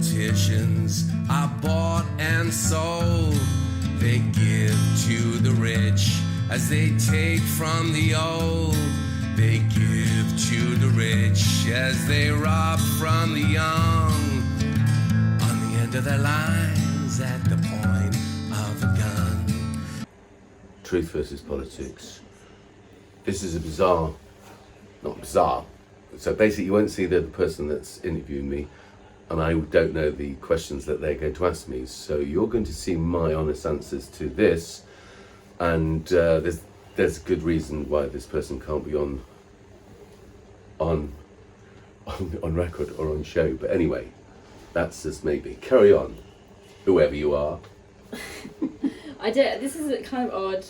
Politicians are bought and sold. They give to the rich as they take from the old. They give to the rich as they rob from the young. On the end of their lines, at the point of a gun. Truth versus politics. This is not bizarre. So basically you won't see the person that's interviewing me, and I don't know the questions that they're going to ask me. So you're going to see my honest answers to this, and there's a good reason why this person can't be on record or on show. But anyway, that's just maybe. Carry on, whoever you are. This is kind of odd.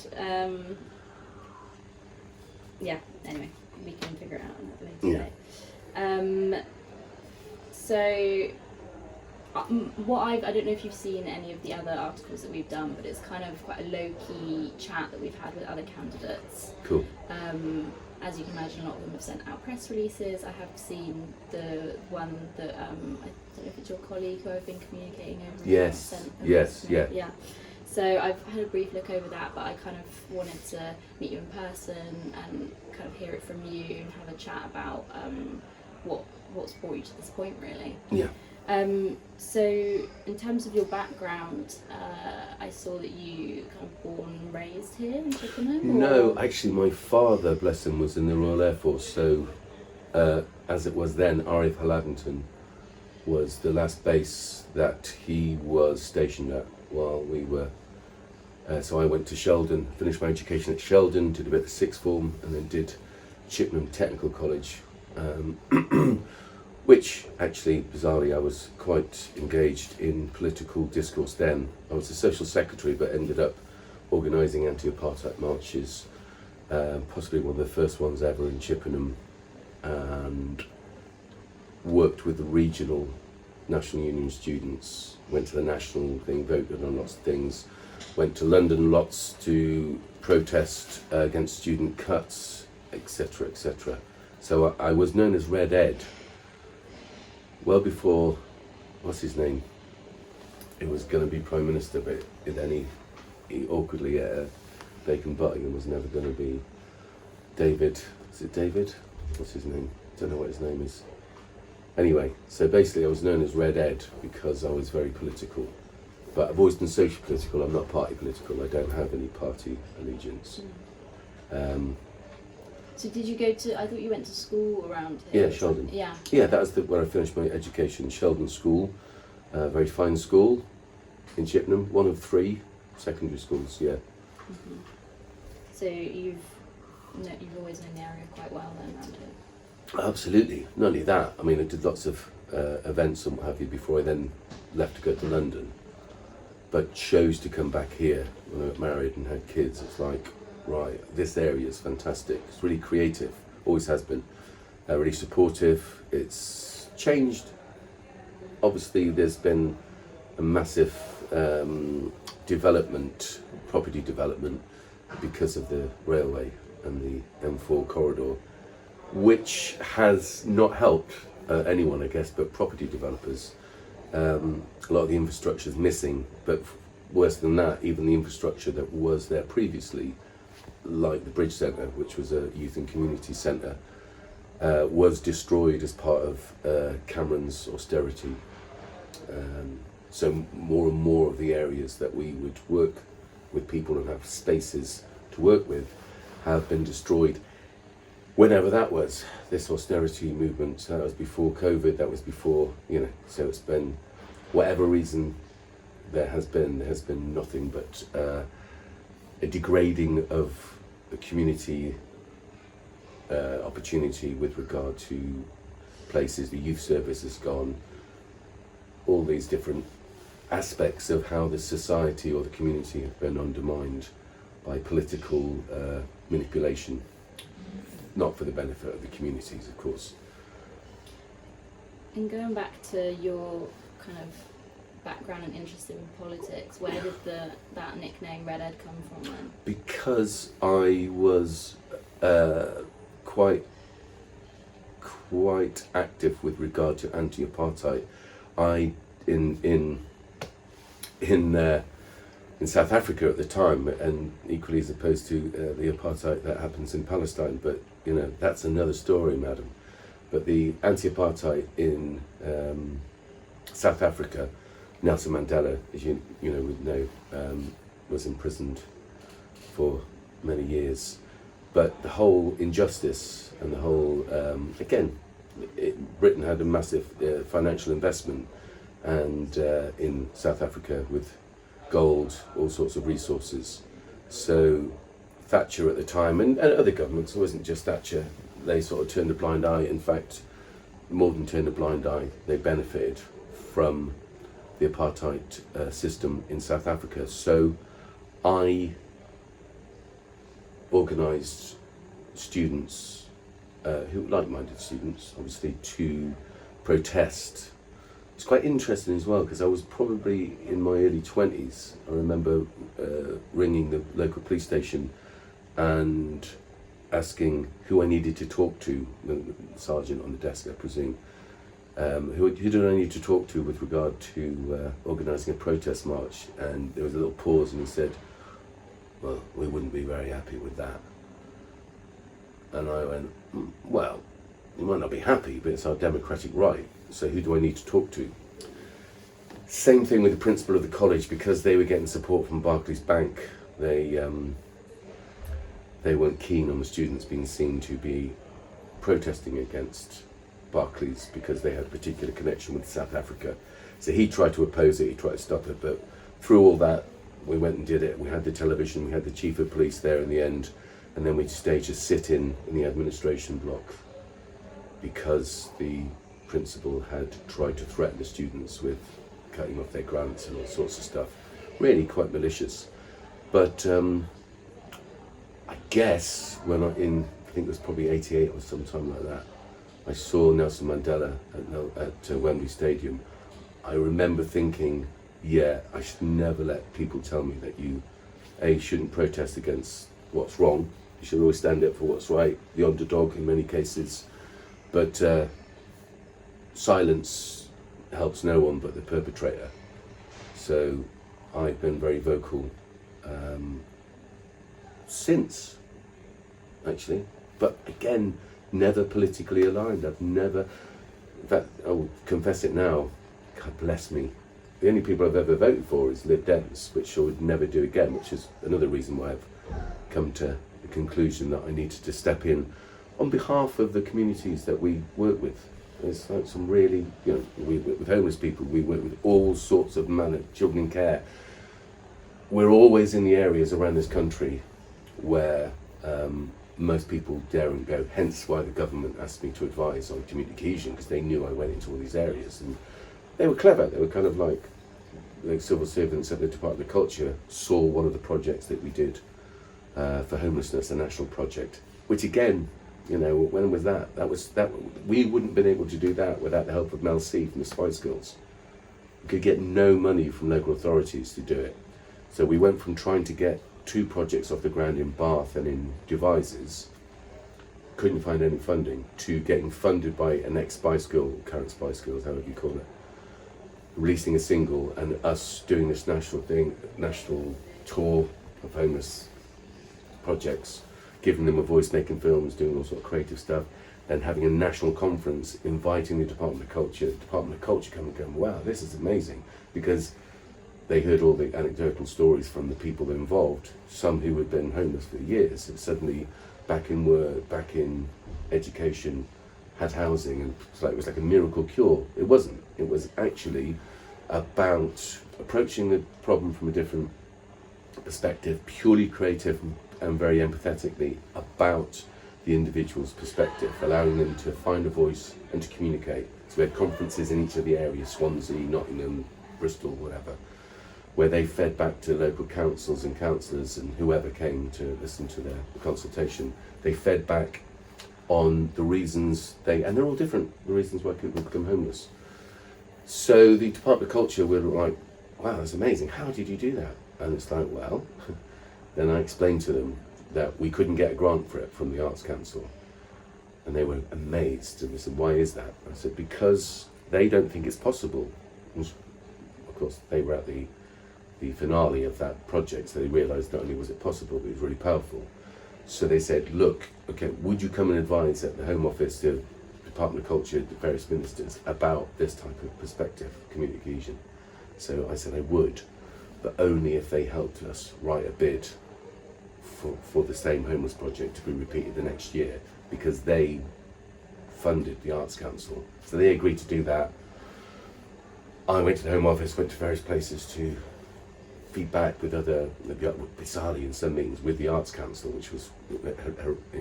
Yeah. Anyway, we can figure it out later. Yeah. I don't know if you've seen any of the other articles that we've done, but it's kind of quite a low-key chat that we've had with other candidates. Cool. As you can imagine, a lot of them have sent out press releases. I have seen the one that I don't know if it's your colleague who I've been communicating over. Yes. Yes. Yeah. Yeah. So I've had a brief look over that, but I kind of wanted to meet you in person and kind of hear it from you and have a chat about what's brought you to this point, really. Yeah. So in terms of your background, I saw that you kind of born and raised here in Chippenham? No, actually my father, bless him, was in the Royal Air Force, so as it was then, RAF Hallabbington was the last base that he was stationed at while we were. So I went to Sheldon, finished my education at Sheldon, did a bit of sixth form, and then did Chippenham Technical College, which actually, bizarrely, I was quite engaged in political discourse then. I was a social secretary, but ended up organising anti-apartheid marches, possibly one of the first ones ever in Chippenham, and worked with the regional National Union students, went to the national thing, voted on lots of things, went to London lots to protest against student cuts, etc., etc. So I was known as Red Ed well before, what's his name? It was going to be Prime Minister, but then he awkwardly ate a bacon butting and was never going to be David. Is it David? What's his name? Don't know what his name is. Anyway, so basically I was known as Red Ed because I was very political. But I've always been social political, I'm not party political, I don't have any party allegiance. So did you go to, I thought you went to school around here? Yeah, Sheldon. Yeah. Yeah, that was where I finished my education, Sheldon School. Very fine school in Chippenham, one of 3 secondary schools, yeah. Mm-hmm. So you've always known the area quite well then around here? Absolutely. Not only that, I mean, I did lots of events and what have you before I then left to go to London, but chose to come back here when I got married and had kids. It's like, right, this area is fantastic. It's really creative, always has been. Really supportive. It's changed. Obviously, there's been a massive development, property development, because of the railway and the M4 corridor, which has not helped anyone, I guess, but property developers. A lot of the infrastructure is missing, but worse than that, even the infrastructure that was there previously, like the Bridge Centre, which was a youth and community centre, was destroyed as part of Cameron's austerity. So more and more of the areas that we would work with people and have spaces to work with have been destroyed. Whenever that was, this austerity movement, that was before COVID, that was before, so it's been, whatever reason there has been nothing but a degrading of the community opportunity with regard to places. The youth service has gone, all these different aspects of how the society or the community have been undermined by political manipulation. Not for the benefit of the communities, of course. And going back to your kind of background and interest in politics, where did that nickname Red Ed come from then? Because I was quite active with regard to anti-apartheid. I in South Africa at the time, and equally as opposed to the apartheid that happens in Palestine. But that's another story, madam. But the anti-apartheid in South Africa, Nelson Mandela, as you would know, was imprisoned for many years. But the whole injustice and the whole Britain had a massive financial investment, and in South Africa with gold, all sorts of resources. So Thatcher at the time, and other governments, it wasn't just Thatcher, they sort of turned a blind eye. In fact, more than turned a blind eye, they benefited from the apartheid system in South Africa. So I organised students, like-minded students, obviously, to protest. It's quite interesting as well, because I was probably in my early 20s. I remember ringing the local police station and asking who I needed to talk to, the sergeant on the desk, I presume, who did I need to talk to with regard to organising a protest march. And there was a little pause, and he said, well, we wouldn't be very happy with that. And I went, well, you might not be happy, but it's our democratic right. So who do I need to talk to? Same thing with the principal of the college, because they were getting support from Barclays Bank. They weren't keen on the students being seen to be protesting against Barclays because they had a particular connection with South Africa. So he tried to oppose it, he tried to stop it, but through all that, we went and did it. We had the television, we had the chief of police there in the end, and then we staged a sit-in in the administration block because the principal had tried to threaten the students with cutting off their grants and all sorts of stuff. Really quite malicious. But I guess when I think it was probably 88 or sometime like that, I saw Nelson Mandela at Wembley Stadium. I remember thinking, yeah, I should never let people tell me that you, shouldn't protest against what's wrong. You should always stand up for what's right, the underdog in many cases. But silence helps no one but the perpetrator. So I've been very vocal since, actually. But again, never politically aligned. I've never, in fact, I will confess it now, God bless me. The only people I've ever voted for is Lib Dems, which I would never do again, which is another reason why I've come to the conclusion that I needed to step in on behalf of the communities that we work with. There's like some really, we work with homeless people, we work with all sorts of children in care. We're always in the areas around this country where most people daren't go, hence why the government asked me to advise on community cohesion, because they knew I went into all these areas. And they were clever, they were kind of like civil servants at the Department of Culture saw one of the projects that we did for homelessness, a national project, which again, when was that? We wouldn't have been able to do that without the help of Mel C from the Spice Girls. We could get no money from local authorities to do it. So we went from trying to get 2 projects off the ground in Bath and in Devizes, couldn't find any funding, to getting funded by an ex-Spice Girl, current Spice Girls, however you call it, releasing a single, and us doing this national tour of homeless projects, giving them a voice, making films, doing all sorts of creative stuff, then having a national conference, inviting the Department of Culture coming and going, wow, this is amazing, because they heard all the anecdotal stories from the people involved, some who had been homeless for years, and suddenly back in work, back in education, had housing, and it was like a miracle cure. It wasn't. It was actually about approaching the problem from a different perspective, purely creative and very empathetically about the individual's perspective, allowing them to find a voice and to communicate. So we had conferences in each of the areas, Swansea, Nottingham, Bristol, whatever, where they fed back to local councils and councillors and whoever came to listen to the consultation. They fed back on the reasons and they're all different, the reasons why people become homeless. So the Department of Culture were like, wow, that's amazing, how did you do that? And it's like, well, then I explained to them that we couldn't get a grant for it from the Arts Council. And they were amazed, and they said, why is that? I said, because they don't think it's possible. course, they were at the finale of that project, so they realised not only was it possible, but it was really powerful. So they said, look, okay, would you come and advise at the Home Office, the Department of Culture, the various ministers about this type of perspective, community cohesion? So I said I would, but only if they helped us write a bid for the same homeless project to be repeated the next year, because they funded the Arts Council. So they agreed to do that. I went to the Home Office, went to various places to feedback with other, bizarrely in some meetings, with the Arts Council, which was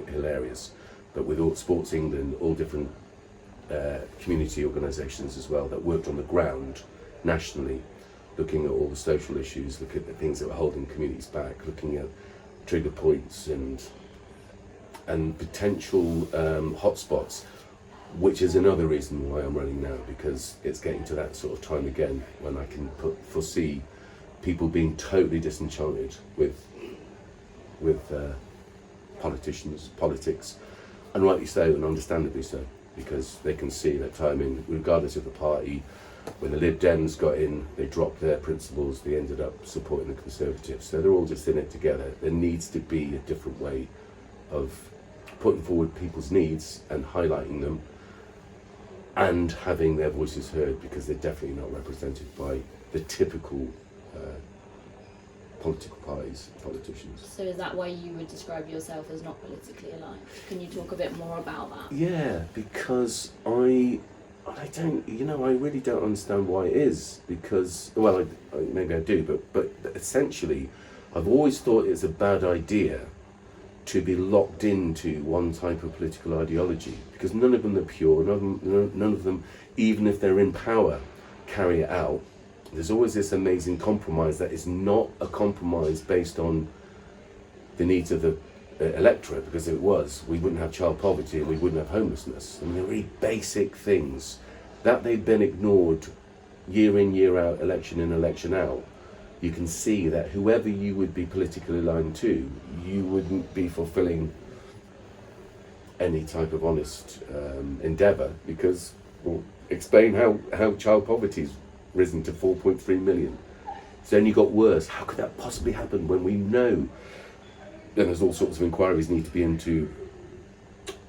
hilarious, but with all Sports England, all different community organisations as well that worked on the ground nationally, looking at all the social issues, looking at the things that were holding communities back, looking at trigger points and potential hotspots, which is another reason why I'm running now, because it's getting to that sort of time again when I can foresee people being totally disenchanted with politics, and rightly so, and understandably so, because they can see that timing, regardless of the party. When the Lib Dems got in, they dropped their principles, they ended up supporting the Conservatives, so they're all just in it together. There needs to be a different way of putting forward people's needs and highlighting them and having their voices heard, because they're definitely not represented by the typical political parties, politicians. So is that why you would describe yourself as not politically aligned? Can you talk a bit more about that? Yeah, because I don't, I really don't understand why it is, because, well, maybe I do, but essentially, I've always thought it's a bad idea to be locked into one type of political ideology, because none of them are pure, none of them, even if they're in power, carry it out. There's always this amazing compromise that is not a compromise based on the needs of the electorate, because if it was, we wouldn't have child poverty and we wouldn't have homelessness. I mean, they're really basic things that they've been ignored year in, year out, election in, election out. You can see that whoever you would be politically aligned to, you wouldn't be fulfilling any type of honest endeavour, because, well, explain how child poverty's risen to 4.3 million. It's only got worse. How could that possibly happen when we know? Then there's all sorts of inquiries need to be into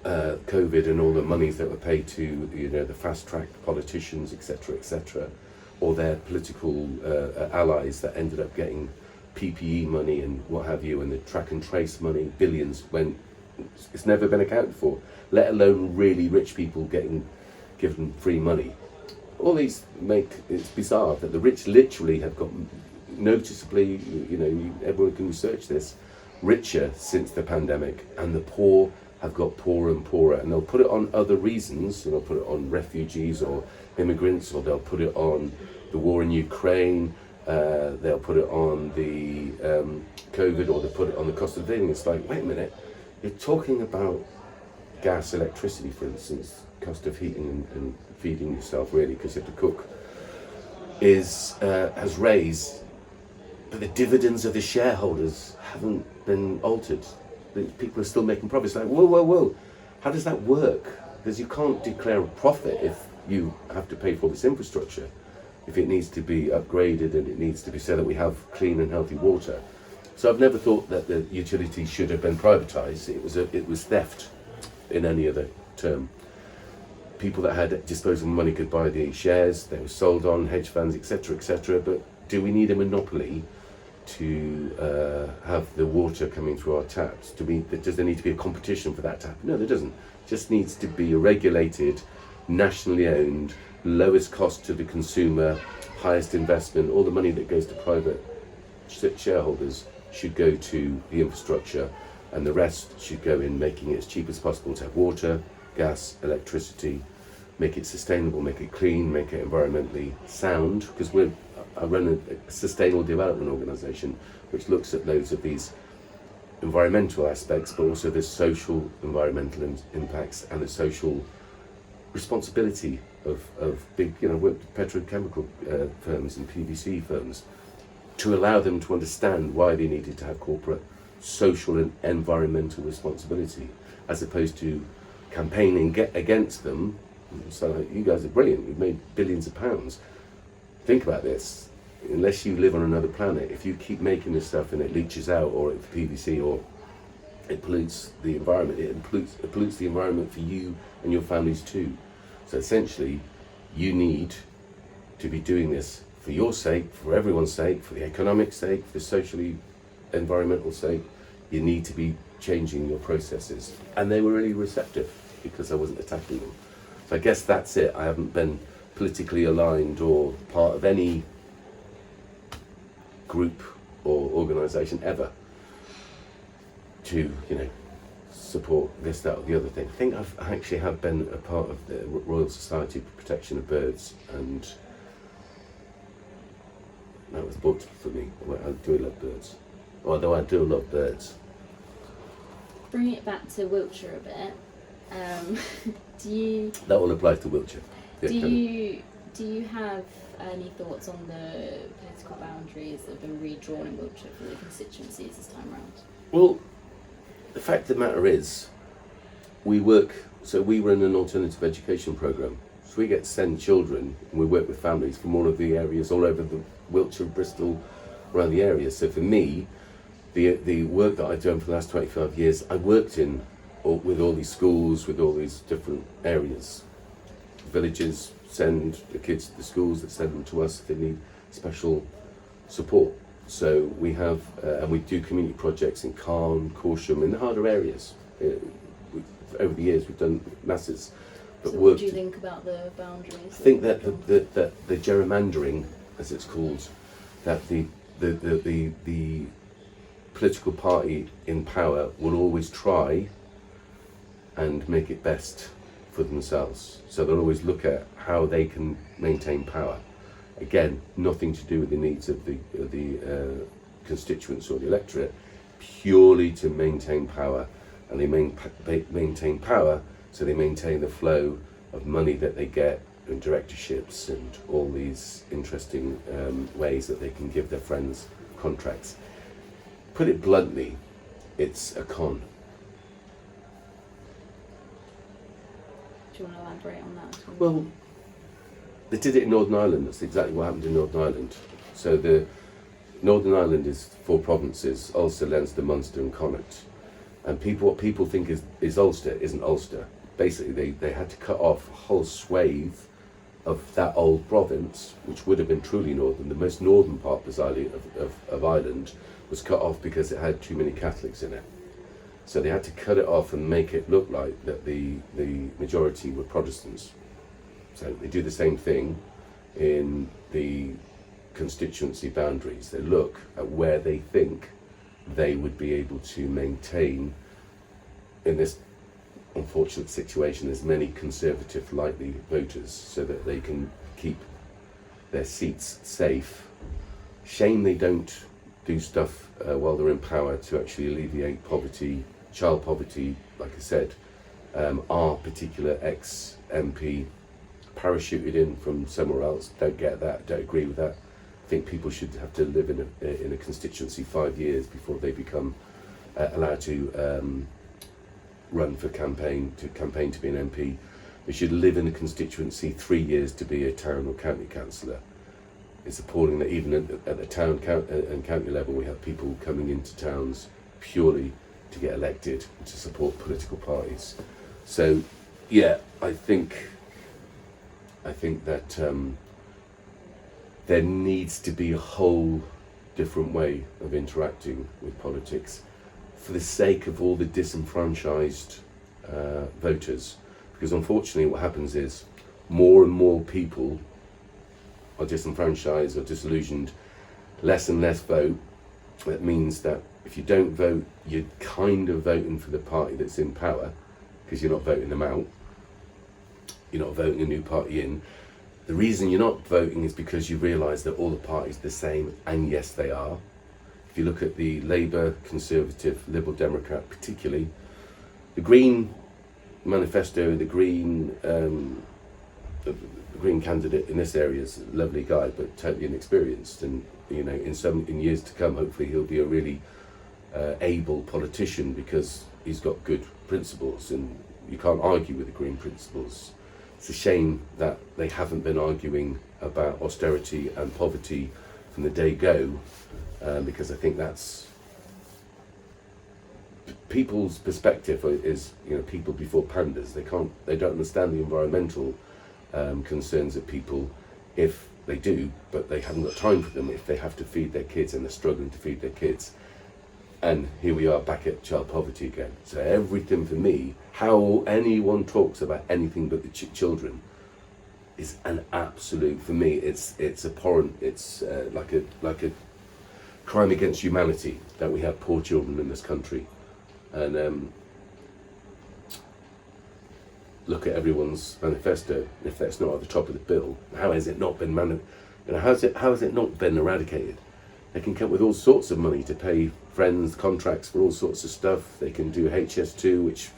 COVID and all the monies that were paid to the fast-track politicians, etc., or their political allies that ended up getting PPE money and what have you, and the track and trace money, billions, when it's never been accounted for, let alone really rich people getting given free money. All these it's bizarre that the rich literally have got noticeably, everyone can research this, richer since the pandemic, and the poor have got poorer and poorer, and they'll put it on other reasons. They'll put it on refugees or immigrants, or they'll put it on the war in Ukraine, they'll put it on the COVID, or they'll put it on the cost of living. It's like, wait a minute, you're talking about gas, electricity, for instance, cost of heating and feeding yourself, really, because you have to cook, has raised, but the dividends of the shareholders haven't been altered. People are still making profits. Like, whoa, how does that work? Because you can't declare a profit if you have to pay for this infrastructure, if it needs to be upgraded and it needs to be so that we have clean and healthy water. So I've never thought that the utilities should have been privatised. It was theft in any other term. People that had disposable money could buy the shares, they were sold on, hedge funds, etc., but do we need a monopoly to have the water coming through our taps? Does there need to be a competition for that tap? No, there doesn't. It just needs to be a regulated, nationally owned, lowest cost to the consumer, highest investment. All the money that goes to private shareholders should go to the infrastructure, and the rest should go in making it as cheap as possible to have water, gas, electricity, make it sustainable, make it clean, make it environmentally sound, because I run a sustainable development organisation which looks at loads of these environmental aspects, but also the social environmental impacts and the social responsibility of big, petrochemical firms and PVC firms, to allow them to understand why they needed to have corporate social and environmental responsibility, as opposed to campaigning against them. So you guys are brilliant, you've made billions of pounds. Think about this. unless you live on another planet, if you keep making this stuff and it leaches out, or it's PVC, or it pollutes the environment, it pollutes the environment for you and your families too. So essentially, you need to be doing this for your sake, for everyone's sake, for the economic sake, for the socially environmental sake. You need to be changing your processes. And they were really receptive because I wasn't attacking them. So I guess that's it. I haven't been politically aligned or part of any group or organisation ever to, support this, that or the other thing. I think I actually have been a part of the Royal Society for Protection of Birds, and that was booked for me. I do love birds. Although I do love birds. Bringing it back to Wiltshire a bit, That one applies to Wiltshire. Yeah, do you have any thoughts on the political boundaries that have been redrawn in Wiltshire for the constituencies this time around? Well, the fact of the matter is, we run an alternative education programme. So we get to send children, and we work with families from all of the areas all over the Wiltshire, Bristol, around the area. So for me, the work that I've done for the last 25 years, I worked with all these schools, with all these different areas. Villages send the kids to the schools that send them to us if they need special support. So we have, and we do community projects in Cairn, Corsham, in the harder areas. Over the years, we've done masses. So what do you think about the boundaries? I think that the gerrymandering, as it's called, that the political party in power will always try and make it best for themselves. So they'll always look at how they can maintain power. Again, nothing to do with the needs of the constituents or the electorate, purely to maintain power. And they maintain power, so they maintain the flow of money that they get and directorships and all these interesting ways that they can give their friends contracts. Put it bluntly, it's a con. Do you want to elaborate on that? Well, they did it in Northern Ireland. That's exactly what happened in Northern Ireland. So the Northern Ireland is 4 provinces: Ulster, Leinster, Munster and Connaught. And what people think is Ulster isn't Ulster. Basically, they had to cut off a whole swathe of that old province, which would have been truly northern. The most northern part, bizarrely, of Ireland was cut off because it had too many Catholics in it. So they had to cut it off and make it look like that the majority were Protestants. So they do the same thing in the constituency boundaries. They look at where they think they would be able to maintain, in this unfortunate situation, as many conservative likely voters, so that they can keep their seats safe. Shame they don't do stuff while they're in power to actually alleviate poverty, child poverty. Like I said, our particular ex-MP parachuted in from somewhere else. Don't get that, don't agree with that. I think people should have to live in a constituency 5 years before they become allowed to run for campaign to be an MP. They should live in a constituency 3 years to be a town or county councillor. It's appalling that even at the town and county level, we have people coming into towns purely to get elected and to support political parties. So, yeah, I think that there needs to be a whole different way of interacting with politics for the sake of all the disenfranchised voters. Because unfortunately what happens is more and more people are disenfranchised or disillusioned, less and less vote. That means that if you don't vote, you're kind of voting for the party that's in power, because you're not voting them out. You're not voting a new party in. The reason you're not voting is because you realise that all the parties are the same, and yes, they are. If you look at the Labour, Conservative, Liberal Democrat particularly, the Green manifesto, the Green candidate in this area is a lovely guy, but totally inexperienced. And in years to come, hopefully he'll be a really able politician, because he's got good principles, and you can't argue with the Green principles. It's a shame that they haven't been arguing about austerity and poverty from the day go, because I think that's people's perspective is, you know, people before pandas. They don't understand the environmental concerns of people if they do, but they haven't got time for them if they have to feed their kids and they're struggling to feed their kids. And here we are back at child poverty again. So everything for me, how anyone talks about anything but the children is an absolute, for me, it's abhorrent. It's like a crime against humanity that we have poor children in this country. And look at everyone's manifesto. If that's not at the top of the bill, how has it not been how has it not been eradicated? They can come up with all sorts of money to pay friends, contracts for all sorts of stuff. They can do HS2, which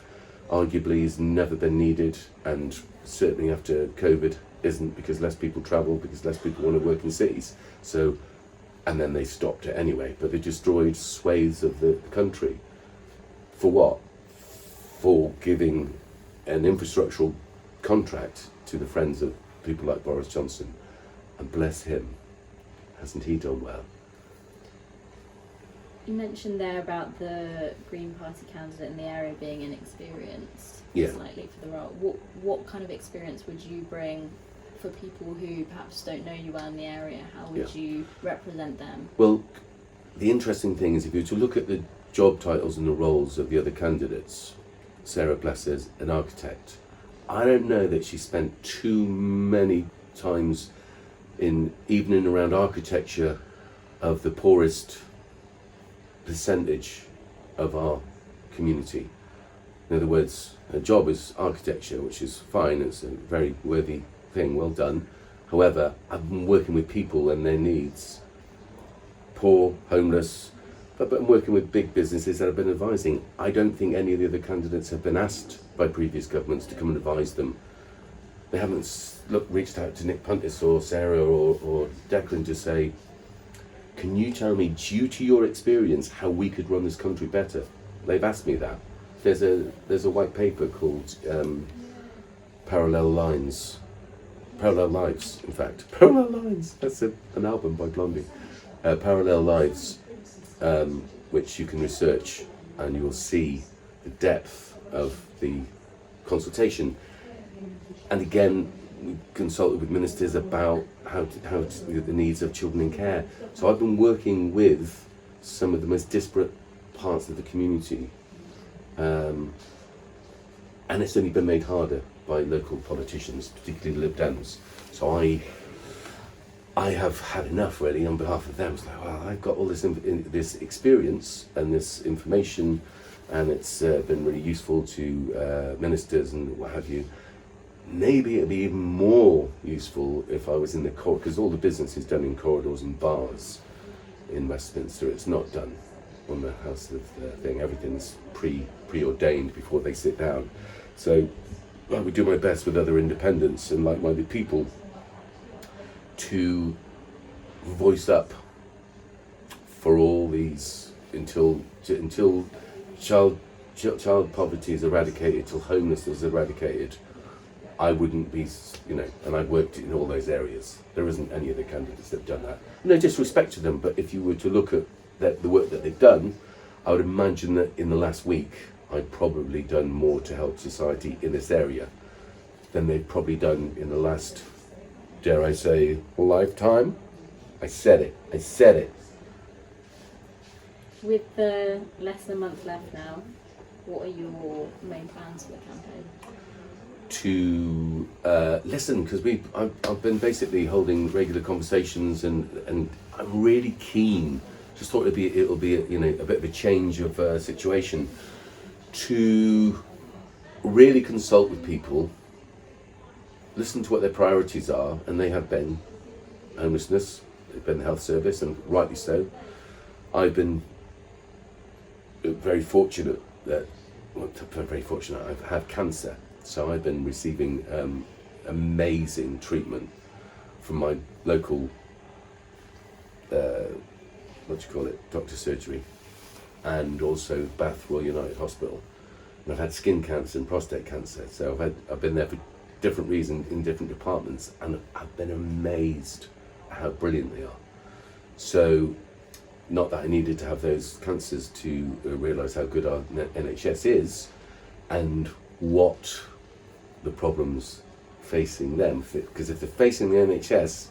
arguably has never been needed, and certainly after COVID isn't, because less people travel, because less people want to work in cities. So, and then they stopped it anyway, but they destroyed swathes of the country. For what? For giving an infrastructural contract to the friends of people like Boris Johnson. And bless him, hasn't he done well? You mentioned there about the Green Party candidate in the area being inexperienced slightly for the role. What kind of experience would you bring for people who perhaps don't know you well in the area? How would you represent them? Well, the interesting thing is if you were to look at the job titles and the roles of the other candidates, Sarah Blesser's an architect. I don't know that she spent too many times in and around architecture of the poorest percentage of our community. In other words, her job is architecture, which is fine, it's a very worthy thing, well done. However, I've been working with people and their needs, poor, homeless, but I'm working with big businesses that I've been advising. I don't think any of the other candidates have been asked by previous governments to come and advise them. They haven't reached out to Nick Puntis or Sarah or Declan to say, can you tell me, due to your experience, how we could run this country better? They've asked me that. There's a white paper called Parallel Lives, in fact. Parallel Lines, that's an album by Blondie. Parallel Lives, which you can research, and you'll see the depth of the consultation. And again, we consulted with ministers about the needs of children in care. So I've been working with some of the most disparate parts of the community, and it's only been made harder by local politicians, particularly Lib Dems. So I have had enough, really, on behalf of them. It's like, well, I've got all this experience and this information, and it's been really useful to ministers and what have you. Maybe it'd be even more useful if I was in the corridor, because all the business is done in corridors and bars in Westminster. It's not done on the House of thing. Everything's preordained before they sit down. So I would do my best with other independents and like-minded people to voice up for all these until child poverty is eradicated, till homelessness is eradicated. I wouldn't be, and I've worked in all those areas. There isn't any other candidates that have done that. No disrespect to them, but if you were to look at the work that they've done, I would imagine that in the last week, I've probably done more to help society in this area than they've probably done in the last, dare I say, lifetime. I said it. With less than a month left now, what are your main plans for the campaign? To listen, because I've been basically holding regular conversations, and I'm really keen. Just thought it'll be a bit of a change of situation to really consult with people, listen to what their priorities are, and they have been homelessness, they've been the health service, and rightly so. I've been very fortunate I've had cancer. So I've been receiving amazing treatment from my local, doctor surgery, and also Bath Royal United Hospital. And I've had skin cancer and prostate cancer. So I've been there for different reasons in different departments, and I've been amazed at how brilliant they are. So, not that I needed to have those cancers to realise how good our NHS is and what the problems facing them. Because if they're facing the NHS,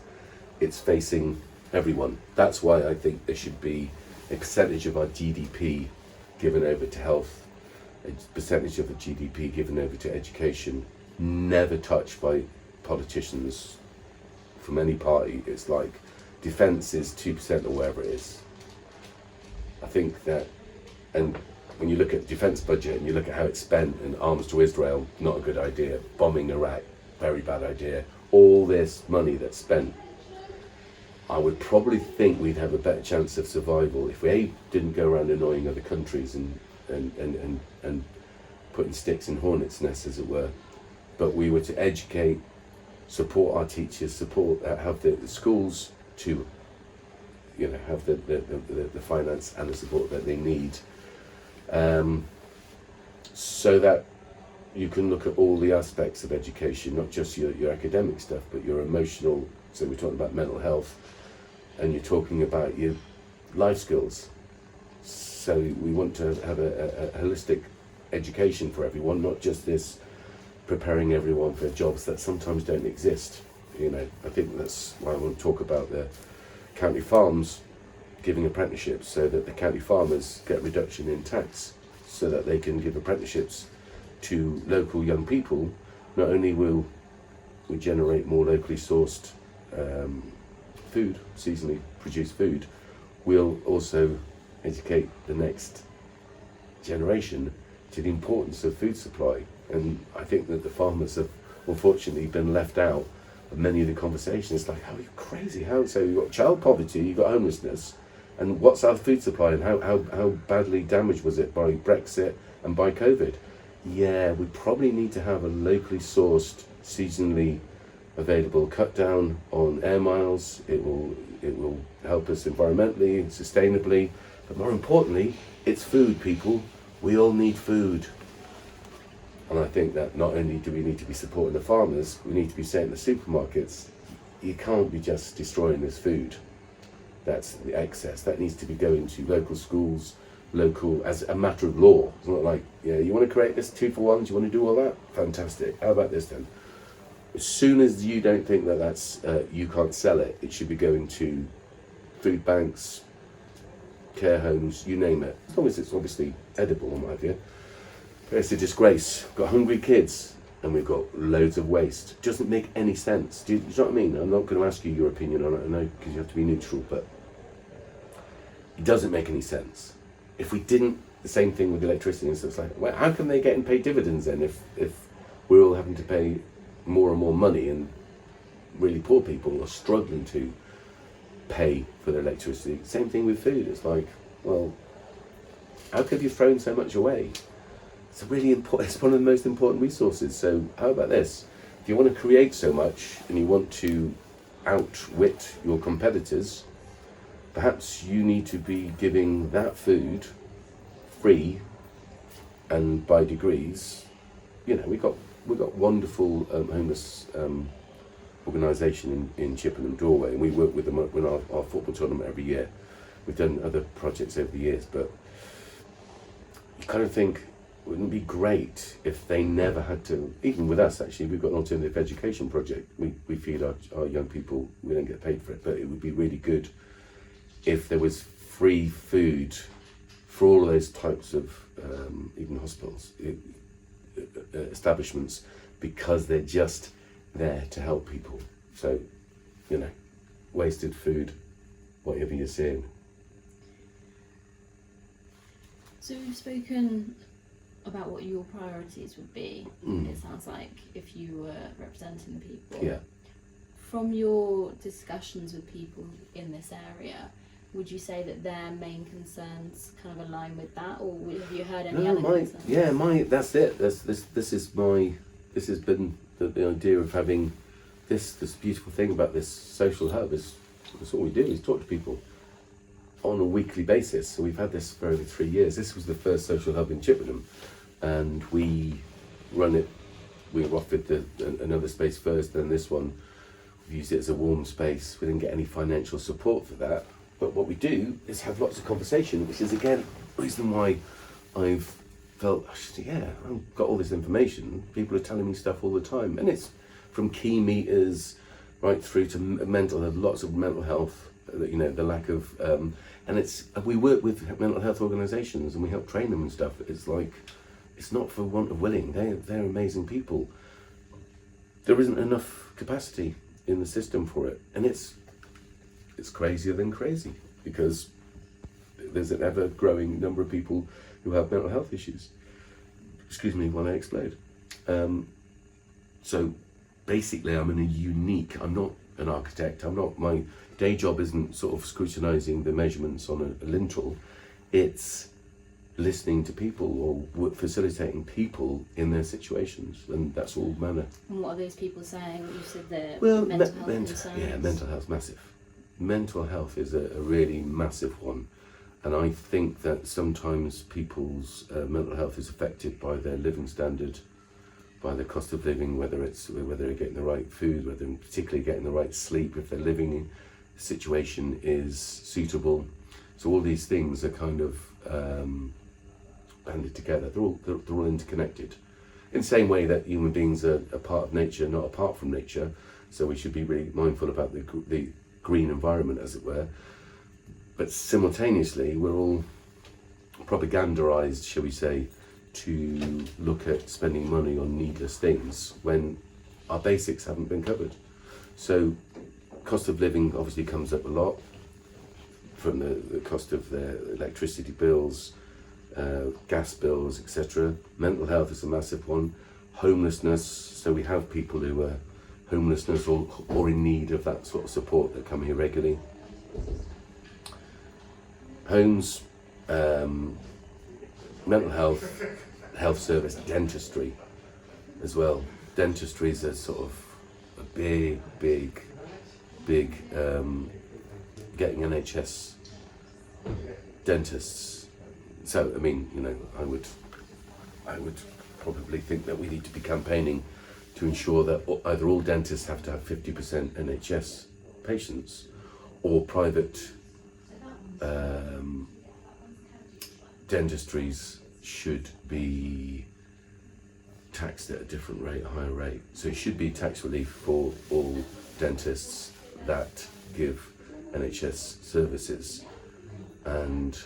it's facing everyone. That's why I think there should be a percentage of our GDP given over to health, a percentage of the GDP given over to education, never touched by politicians from any party. It's like defence is 2% or whatever it is. I think that, and when you look at defence budget and you look at how it's spent, and arms to Israel, not a good idea. Bombing Iraq, very bad idea. All this money that's spent, I would probably think we'd have a better chance of survival if we didn't go around annoying other countries and putting sticks in hornets' nests, as it were, but we were to educate, support our teachers, have the schools to, have the finance and the support that they need, so that you can look at all the aspects of education, not just your academic stuff, but your emotional. So we're talking about mental health, and you're talking about your life skills. So we want to have a holistic education for everyone, not just this preparing everyone for jobs that sometimes don't exist. I think that's why I want to talk about the county farms giving apprenticeships, so that the county farmers get reduction in tax, so that they can give apprenticeships to local young people. Not only will we generate more locally sourced food, seasonally produced food, we'll also educate the next generation to the importance of food supply. And I think that the farmers have unfortunately been left out of many of the conversations. It's like, how are you crazy? So you've got child poverty, you've got homelessness, and what's our food supply, and how badly damaged was it by Brexit and by COVID? Yeah, we probably need to have a locally sourced, seasonally available cut down on air miles. It will help us environmentally, sustainably, but more importantly, it's food, people. We all need food. And I think that not only do we need to be supporting the farmers, we need to be saying to the supermarkets, you can't be just destroying this food. That's the excess. That needs to be going to local schools, as a matter of law. It's not like, you want to create this 2-for-1, you want to do all that? Fantastic. How about this then? As soon as you don't think that that's, you can't sell it, it should be going to food banks, care homes, you name it. As long as it's obviously edible, in my view. But it's a disgrace. We've got hungry kids and we've got loads of waste. It doesn't make any sense. Do you know what I mean? I'm not going to ask you your opinion on it, I know, because you have to be neutral, but it doesn't make any sense. If we didn't, the same thing with electricity and stuff, it's like, well, how can they get and pay dividends then if we're all having to pay more and more money, and really poor people are struggling to pay for their electricity? Same thing with food. It's like, well, how could you have thrown so much away? It's really important. It's one of the most important resources. So how about this? If you want to create so much and you want to outwit your competitors, perhaps you need to be giving that food free and by degrees. We've got wonderful homeless organisation in Chippenham Doorway, and we work with them in our football tournament every year. We've done other projects over the years, but you kind of think, wouldn't it be great if they never had to, even with us actually, we've got an alternative education project. We feed our young people, we don't get paid for it, but it would be really good if there was free food for all of those types of, even hospitals, establishments, because they're just there to help people. So, wasted food, whatever you're seeing. So we've spoken about what your priorities would be. It sounds like if you were representing people. Yeah. From your discussions with people in this area, would you say that their main concerns kind of align with that, or have you heard any other concerns? Yeah, that's it. This has been the idea of having this beautiful thing about this social hub is that's all we do is talk to people on a weekly basis. So we've had this for over 3 years. This was the first social hub in Chippenham, and we run it. We were offered another space first, then this one. We've used it as a warm space. We didn't get any financial support for that, But what we do is have lots of conversation, which is again the reason why I've felt, yeah, I've got all this information. People are telling me stuff all the time, and it's from key meters right through to mental health, lots of mental health. You know, the lack of, and we work with mental health organisations and we help train them and stuff. It's like, it's not for want of willing. They're amazing people. There isn't enough capacity in the system for it, and it's crazier than crazy because there's an ever growing number of people who have mental health issues. Excuse me while I explode. So basically, I'm not an architect. My day job isn't sort of scrutinising the measurements on a lintel. It's listening to people or facilitating people in their situations, and that's all manner. And what are those people saying? You said they're mental health concerns. Yeah, mental health's massive. Mental health is a really massive one, and I think that sometimes people's mental health is affected by their living standard, by the cost of living, whether they're getting the right food, whether they're particularly getting the right sleep, if their living situation is suitable. So all these things are kind of banded together. They're all interconnected. In the same way that human beings are a part of nature, not apart from nature. So we should be really mindful about the green environment, as it were. But simultaneously, we're all propagandized, shall we say, to look at spending money on needless things when our basics haven't been covered. So cost of living obviously comes up a lot from the cost of their electricity bills, gas bills, etc. Mental health is a massive one. Homelessness, so we have people who are homelessness or in need of that sort of support that come here regularly. Homes, mental health, health service, dentistry as well. Dentistry is a sort of a big getting NHS dentists. So I mean, you know, I would probably think that we need to be campaigning to ensure that either all dentists have to have 50% NHS patients, or private dentistries should be taxed at a different rate, a higher rate. So it should be tax relief for all dentists that give NHS services, and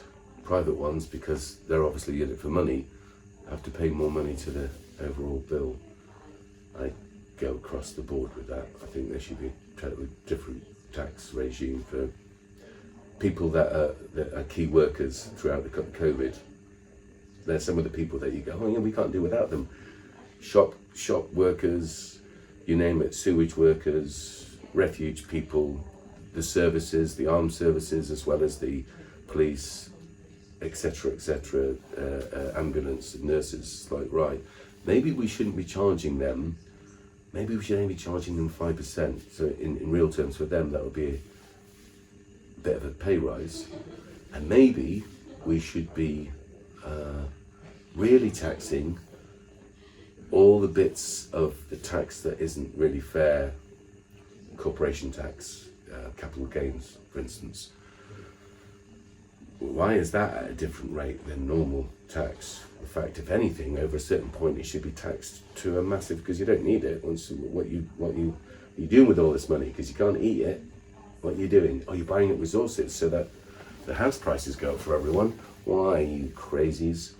private ones, because they're obviously in it for money, have to pay more money to the overall bill. I go across the board with that. I think there should be a different tax regime for people that are key workers throughout the COVID. They're some of the people that you go, oh yeah, we can't do without them. Shop workers, you name it, sewage workers, refuge people, the services, the armed services, as well as the police, etc., ambulance, nurses. Like, right, maybe we shouldn't be charging them. Maybe we should only be charging them 5%. So in real terms for them, that would be a bit of a pay rise. And maybe we should be really taxing all the bits of the tax that isn't really fair. Corporation tax, capital gains, for instance. Why is that at a different rate than normal tax? In fact, if anything, over a certain point, it should be taxed to a massive, because you don't need it. Once what you doing with all this money? Because you can't eat it. What are you doing? Are you buying up resources so that the house prices go up for everyone? Why, you crazies?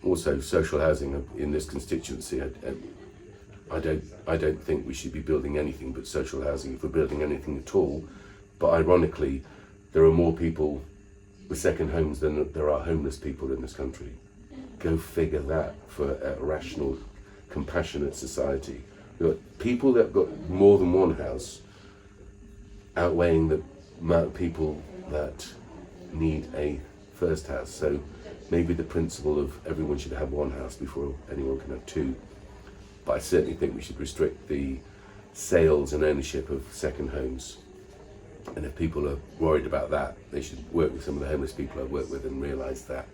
Also, social housing in this constituency, I don't think we should be building anything but social housing if we're building anything at all. But ironically, there are more people with second homes than there are homeless people in this country. Go figure that for a rational, compassionate society. You've got people that have got more than one house outweighing the amount of people that need a first house. So maybe the principle of everyone should have one house before anyone can have two. But I certainly think we should restrict the sales and ownership of second homes. And if people are worried about that, they should work with some of the homeless people I work with and realise that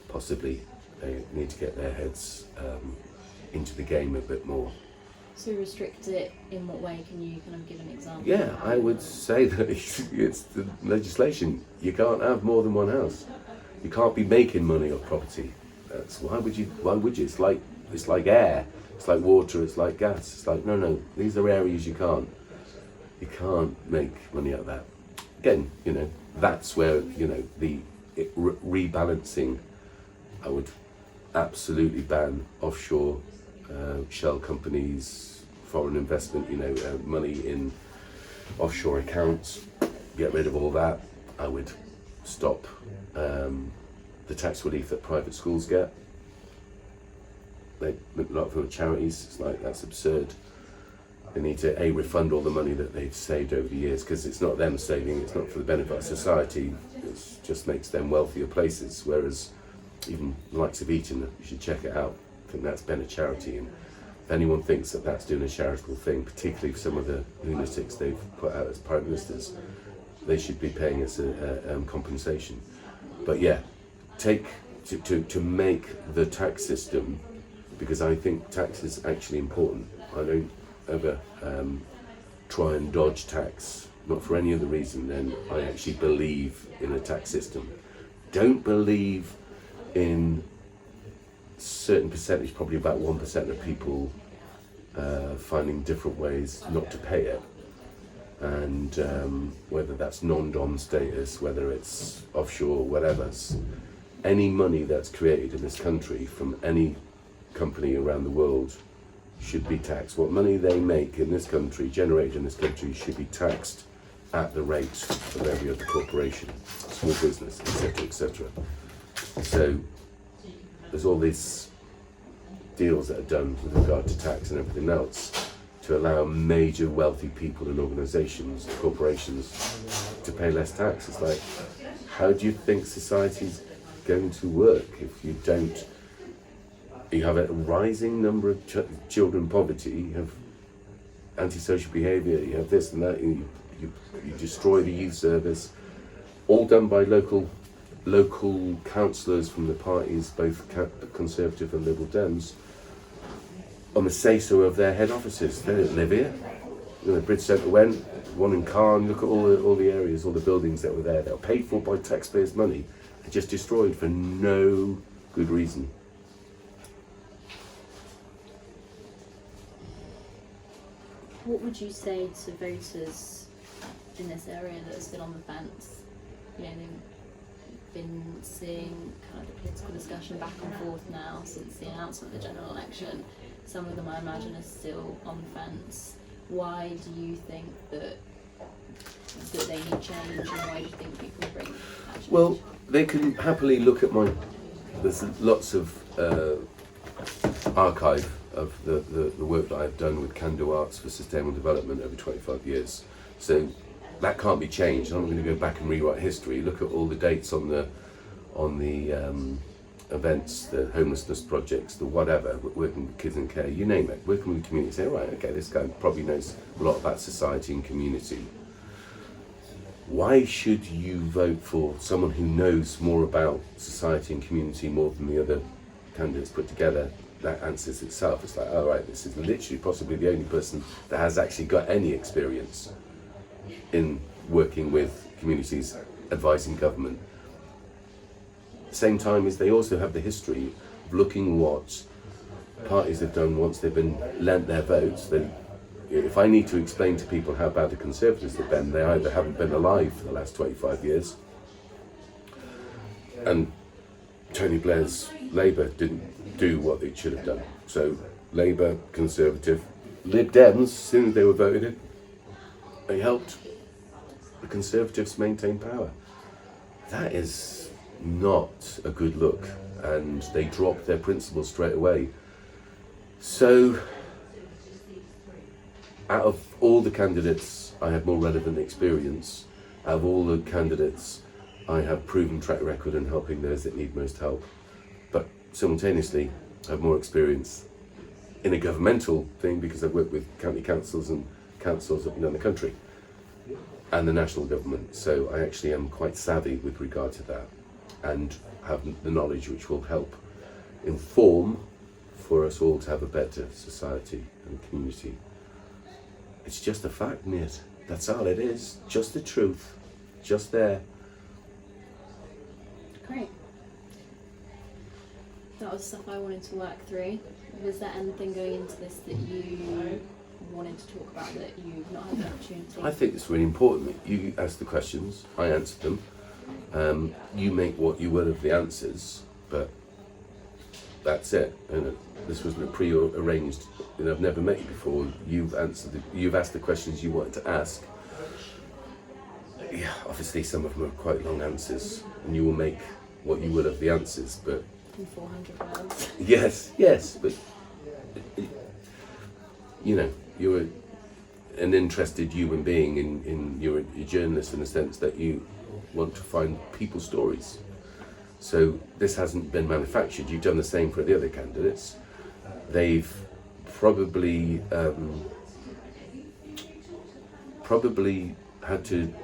possibly they need to get their heads into the game a bit more. So restrict it in what way? Can you kind of give an example? Yeah, I would say that it's the legislation. You can't have more than one house. You can't be making money off property. Why would you? It's like air. It's like water. It's like gas. It's like no. These are areas you can't. You can't make money out of that. Again, that's where the rebalancing. I would absolutely ban offshore shell companies, foreign investment, money in offshore accounts. Get rid of all that. I would stop the tax relief that private schools get. A lot from charities. It's like, that's absurd. They need to refund all the money that they've saved over the years, because it's not them saving, it's not for the benefit of society, it just makes them wealthier places. Whereas even the likes of Eton, you should check it out. I think that's been a charity, and if anyone thinks that that's doing a charitable thing, particularly for some of the lunatics they've put out as prime ministers, they should be paying us a compensation. But yeah, to make the tax system, because I think tax is actually important. I don't ever try and dodge tax, not for any other reason than I actually believe in a tax system. Don't believe in certain percentage, probably about 1% of people finding different ways not to pay it, and whether that's non-dom status, whether it's offshore, whatever. Any money that's created in this country from any company around the world should be taxed. What money they make in this country, generated in this country, should be taxed at the rate of every other corporation, small business, etc., etc. So there's all these deals that are done with regard to tax and everything else to allow major wealthy people and organisations, corporations, to pay less tax. It's like, how do you think society's going to work if you don't? You have a rising number of children in poverty, you have antisocial behaviour, you have this and that, you destroy the youth service, all done by local councillors from the parties, both Conservative and Liberal Dems, on the say-so of their head offices. They don't live here. The Bridge Centre went, one in Cairn, look at all the areas, all the buildings that were there. They were paid for by taxpayers' money and just destroyed for no good reason. What would you say to voters in this area that are still on the fence? They've been seeing kind of the political discussion back and forth now since the announcement of the general election. Some of them, I imagine, are still on the fence. Why do you think that they need change, and why do you think people bring that change? Well, they can happily look at there's lots of archive of the work that I've done with Can Do Arts for Sustainable Development over 25 years. So that can't be changed. I'm not going to go back and rewrite history. Look at all the dates on the events, the homelessness projects, the whatever, working with kids in care, you name it, working with the community. Say, right, okay, this guy probably knows a lot about society and community. Why should you vote for someone who knows more about society and community more than the other candidates put together? That answers itself. It's like, all right, this is literally possibly the only person that has actually got any experience in working with communities, advising government. Same time as they also have the history of looking what parties have done once they've been lent their votes. Then, if I need to explain to people how bad the Conservatives have been, they either haven't been alive for the last 25 years, and Tony Blair's Labour didn't do what they should have done. So Labour, Conservative, Lib Dems, as soon as they were voted in, they helped the Conservatives maintain power. That is not a good look, and they dropped their principles straight away. So out of all the candidates, I have more relevant experience. Out of all the candidates, I have proven track record in helping those that need most help. But simultaneously, I have more experience in a governmental thing because I've worked with county councils and councils up and down the country and the national government. So I actually am quite savvy with regard to that and have the knowledge which will help inform for us all to have a better society and community. It's just a fact, mate. That's all it is. Just the truth. Just there. Great. That was stuff I wanted to work through. Was there anything going into this that you wanted to talk about that you've not had the opportunity? I think it's really important. You ask the questions, I answer them. You make what you will of the answers, but that's it. And this wasn't a pre-arranged. I've never met you before. You've asked the questions you wanted to ask. Yeah, obviously some of them are quite long answers, and you will make what you will of the answers. But in 400 words. yes, but you're an interested human being. You're a journalist in the sense that you want to find people's stories. So this hasn't been manufactured. You've done the same for the other candidates. They've probably had to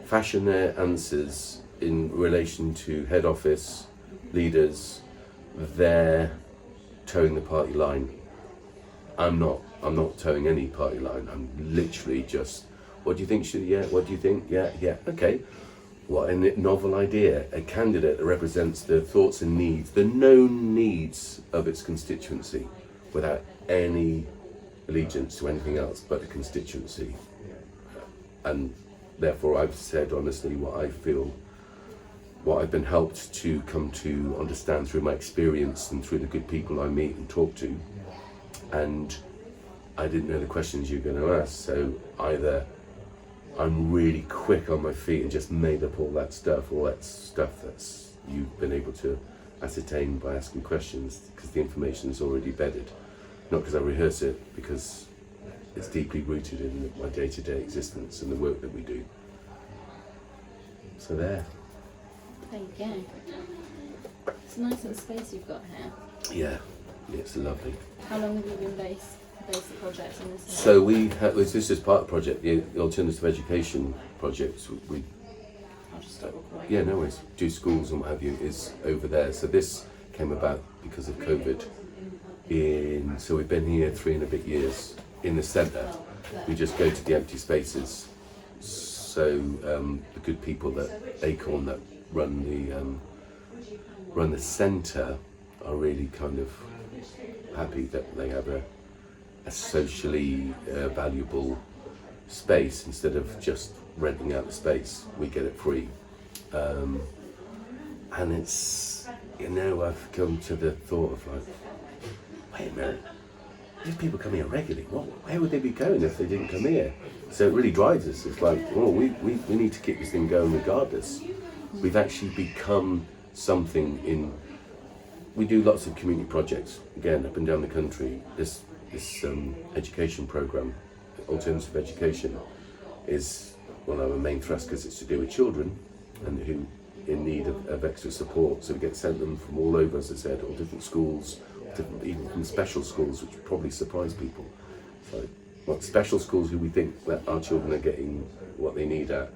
fashion their answers in relation to head office leaders. They're towing the party line. I'm not towing any party line. I'm literally just, what do you think what do you think? Yeah, okay. What a novel idea. A candidate that represents the thoughts and needs, the known needs of its constituency, without any allegiance to anything else but the constituency. And therefore I've said honestly what I feel, what I've been helped to come to understand through my experience and through the good people I meet and talk to. And I didn't know the questions you were going to ask, so either I'm really quick on my feet and just made up all that stuff that's you've been able to ascertain by asking questions, because the information is already bedded. Not because I rehearse it, because it's deeply rooted in my day-to-day existence and the work that we do. So there. There you go. It's a nice little space you've got here. Yeah, it's lovely. How long have you been based the project in this? So this is part of the project, the alternative education project. I'll just stop recording. Yeah, no worries. Do schools and what have you is over there. So this came about because of COVID. So we've been here 3 and a bit years in the centre. We just go to the empty spaces. So the good people at Acorn that run the centre are really kind of happy that they have a socially valuable space instead of just renting out the space. We get it free. And it's, I've come to the thought of like, wait a minute, these people come here regularly. Where would they be going if they didn't come here? So it really drives us. It's like, we need to keep this thing going regardless. We've actually become something we do lots of community projects, again, up and down the country. This education programme, alternative education, is one of our main thrust because it's to do with children and who in need of extra support. So we get sent them from all over, as I said, all different schools, even from special schools, which probably surprise people. So, special schools who we think that our children are getting what they need at,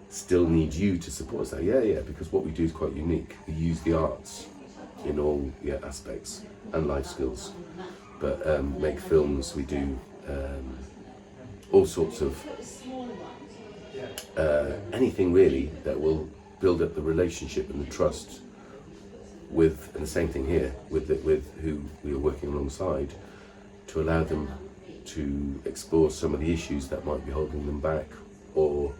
still need you to support us. Yeah, because what we do is quite unique. We use the arts in all aspects and life skills, but make films. We do all sorts of anything really that will build up the relationship and the trust with, and the same thing here with who we are working alongside, to allow them to explore some of the issues that might be holding them back, or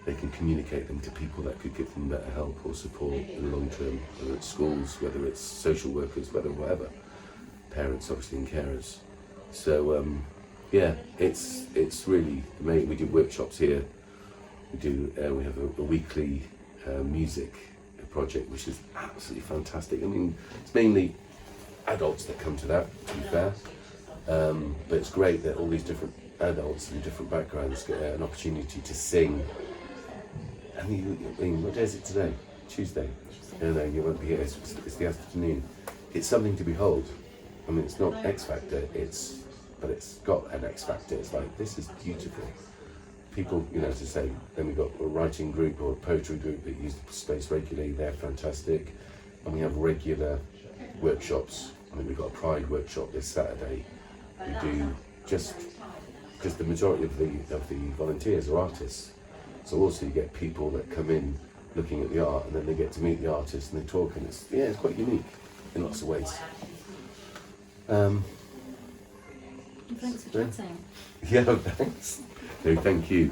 they can communicate them to people that could give them better help or support in the long term, whether it's schools, whether it's social workers, whatever, parents obviously and carers. So it's really amazing. We do workshops here. We have a weekly music project, which is absolutely fantastic. I mean, it's mainly adults that come to that, to be fair, but it's great that all these different adults in different backgrounds get an opportunity to sing. I mean, what day is it today? Tuesday. No, you won't be here. It's the afternoon. It's something to behold. I mean, it's not X Factor. But it's got an X Factor. It's like, this is beautiful. People, as I say, then we've got a writing group or a poetry group that use the space regularly. They're fantastic. And we have regular workshops I mean, we've got a Pride workshop this Saturday. We do just because the majority of the volunteers are artists. So also you get people that come in looking at the art, and then they get to meet the artists and they talk, and it's quite unique in lots of ways. Thanks for chatting. Yeah, thanks. No, thank you.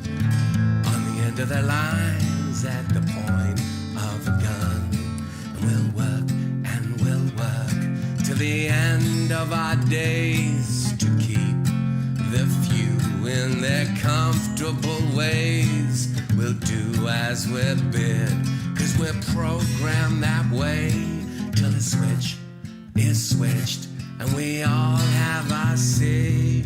On the end of their lines, at the point of a gun, and we'll work till the end of our days to keep the few in their comfortable ways. We'll do as we're bid, 'cause we're programmed that way, till the switch is switched and we all have our say.